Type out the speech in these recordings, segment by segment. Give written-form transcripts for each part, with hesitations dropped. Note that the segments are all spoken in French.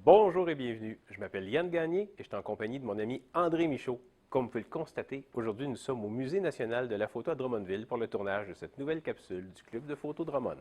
Bonjour et bienvenue, je m'appelle Yann Gagné et je suis en compagnie de mon ami André Michaud. Comme vous pouvez le constater, aujourd'hui nous sommes au Musée national de la photo à Drummondville pour le tournage de cette nouvelle capsule du Club de photo Drummond.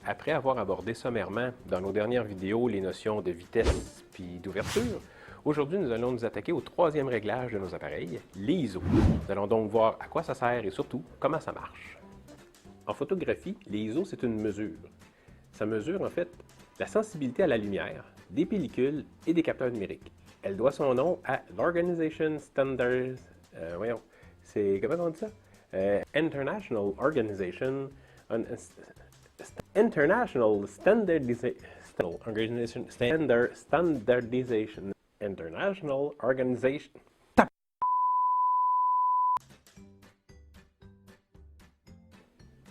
Après avoir abordé sommairement dans nos dernières vidéos les notions de vitesse puis d'ouverture, aujourd'hui nous allons nous attaquer au troisième réglage de nos appareils, l'ISO. Nous allons donc voir à quoi ça sert et surtout comment ça marche. En photographie, l'ISO c'est une mesure. Ça mesure en fait la sensibilité à la lumière, des pellicules et des capteurs numériques. Elle doit son nom à l'Organization Standards, comment on dit ça? International Organization International Standardization International Organization.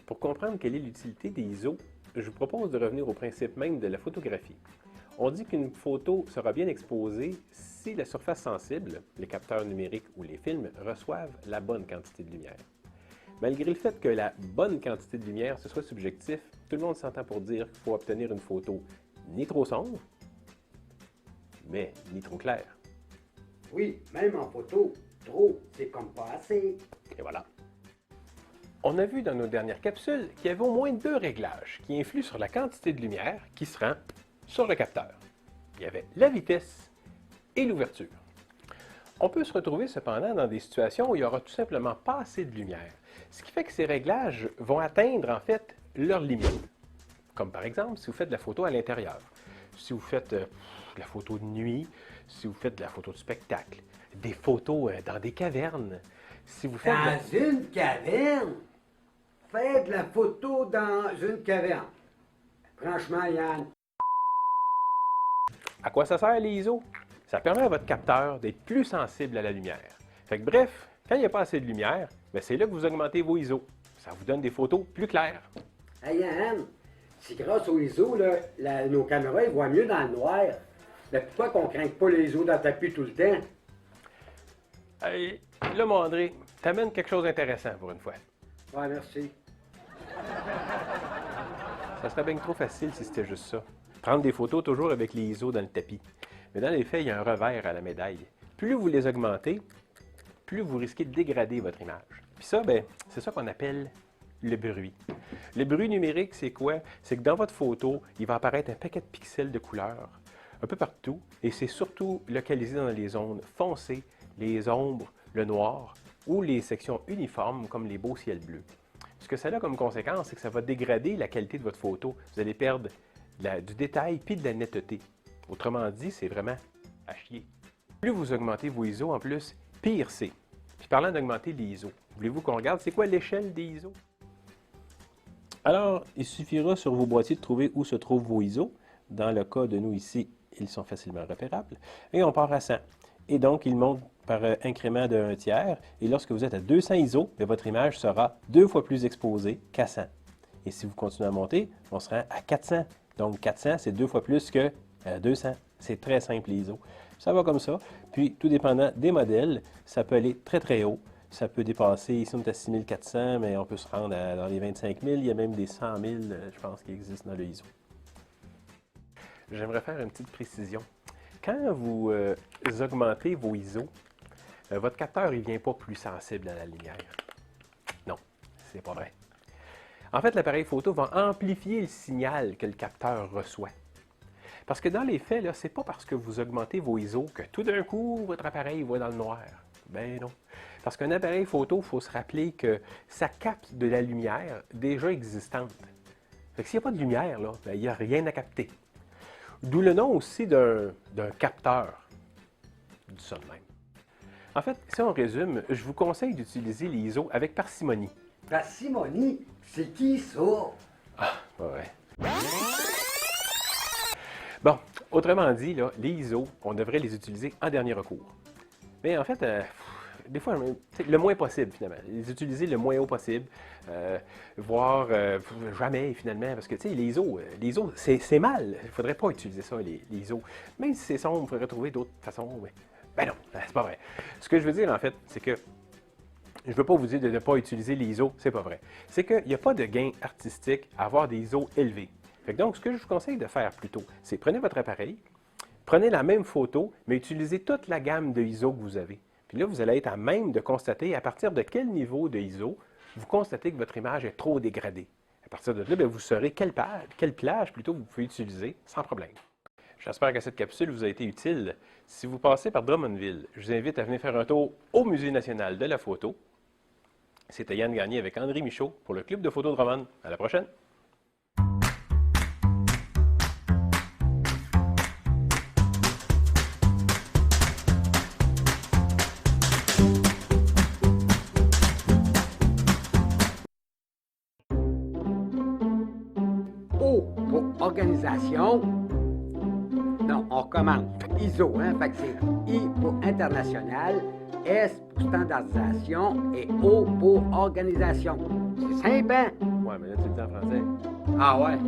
Pour comprendre quelle est l'utilité des ISO, je vous propose de revenir au principe même de la photographie. On dit qu'une photo sera bien exposée si la surface sensible, les capteurs numériques ou les films, reçoivent la bonne quantité de lumière. Malgré le fait que la bonne quantité de lumière, ce soit subjectif, tout le monde s'entend pour dire qu'il faut obtenir une photo ni trop sombre, mais ni trop claire. Oui, même en photo, trop, c'est comme pas assez. Et voilà. On a vu dans nos dernières capsules qu'il y avait au moins deux réglages qui influent sur la quantité de lumière qui se rend sur le capteur. Il y avait la vitesse et l'ouverture. On peut se retrouver cependant dans des situations où il n'y aura tout simplement pas assez de lumière, ce qui fait que ces réglages vont atteindre en fait leurs limites. Comme par exemple si vous faites de la photo à l'intérieur, si vous faites de la photo de nuit, si vous faites de la photo de spectacle, des photos dans des cavernes, si vous faites Dans une caverne? Faire de la photo dans une caverne. Franchement, Yann. À quoi ça sert l'ISO? Ça permet à votre capteur d'être plus sensible à la lumière. Fait que bref, quand il n'y a pas assez de lumière, c'est là que vous augmentez vos ISO. Ça vous donne des photos plus claires. Hey Yann, si grâce au ISO, nos caméras ils voient mieux dans le noir, mais pourquoi qu'on ne craint pas les ISO dans le tapis tout le temps? Hey, là, mon André, t'amènes quelque chose d'intéressant pour une fois. Ouais, merci. Ça serait bien trop facile si c'était juste ça. Prendre des photos toujours avec les ISO dans le tapis. Mais dans les faits, il y a un revers à la médaille. Plus vous les augmentez, plus vous risquez de dégrader votre image. Puis ça, c'est ça qu'on appelle le bruit. Le bruit numérique, c'est quoi? C'est que dans votre photo, il va apparaître un paquet de pixels de couleurs un peu partout, et c'est surtout localisé dans les zones foncées, les ombres, le noir, ou les sections uniformes comme les beaux ciels bleus. Ce que ça a comme conséquence, c'est que ça va dégrader la qualité de votre photo. Vous allez perdre du détail puis de la netteté. Autrement dit, c'est vraiment à chier. Plus vous augmentez vos ISO, en plus, pire c'est. Puis parlant d'augmenter les ISO, voulez-vous qu'on regarde c'est quoi l'échelle des ISO? Alors, il suffira sur vos boîtiers de trouver où se trouvent vos ISO. Dans le cas de nous ici, ils sont facilement repérables. Et on part à 100. Et donc, ils montent par incrément de 1 tiers. Et lorsque vous êtes à 200 ISO, votre image sera 2 fois plus exposée qu'à 100. Et si vous continuez à monter, on se rend à 400. Donc, 400, c'est 2 fois plus que 200. C'est très simple, l'ISO. Ça va comme ça. Puis, tout dépendant des modèles, ça peut aller très, très haut. Ça peut dépasser, ici on est à 6400, mais on peut se rendre dans les 25 000. Il y a même des 100 000, je pense, qui existent dans le ISO. J'aimerais faire une petite précision. Quand vous augmentez vos ISO, votre capteur ne vient pas plus sensible à la lumière. Non, c'est pas vrai. En fait, l'appareil photo va amplifier le signal que le capteur reçoit. Parce que dans les faits, ce n'est pas parce que vous augmentez vos ISO que tout d'un coup, votre appareil va dans le noir. Ben non. Parce qu'un appareil photo, il faut se rappeler que ça capte de la lumière déjà existante. Fait que s'il n'y a pas de lumière, il n'y a rien à capter. D'où le nom aussi d'un capteur. Du ça de même. En fait, si on résume, je vous conseille d'utiliser les ISO avec parcimonie. Parcimonie? C'est qui ça? Ah, ouais. Bon, autrement dit, les ISO, on devrait les utiliser en dernier recours. Mais en fait, des fois, le moins possible, finalement. Les utiliser le moins haut possible, voire jamais, finalement, parce que, tu sais, les os, c'est mal. Il ne faudrait pas utiliser ça, les ISO. Même si c'est sombre, il faudrait trouver d'autres façons. Mais... ben non, c'est pas vrai. Ce que je veux dire, en fait, c'est que je ne veux pas vous dire de ne pas utiliser les ISO, c'est pas vrai. C'est qu'il n'y a pas de gain artistique à avoir des ISO élevés. Fait que donc, ce que je vous conseille de faire plutôt, c'est prenez votre appareil, prenez la même photo, mais utilisez toute la gamme de ISO que vous avez. Puis là, vous allez être à même de constater à partir de quel niveau de ISO vous constatez que votre image est trop dégradée. À partir de là, bien, vous saurez quelle plage plutôt vous pouvez utiliser sans problème. J'espère que cette capsule vous a été utile. Si vous passez par Drummondville, je vous invite à venir faire un tour au Musée national de la photo. C'était Yann Gagné avec André Michaud pour le Club de photo de Drummond. À la prochaine! O pour organisation. Non, on recommence. ISO, hein? Fait que c'est I pour international, S pour standardisation et O pour organisation. C'est simple, hein? Ouais, mais là, tu le dis en français. Ah ouais?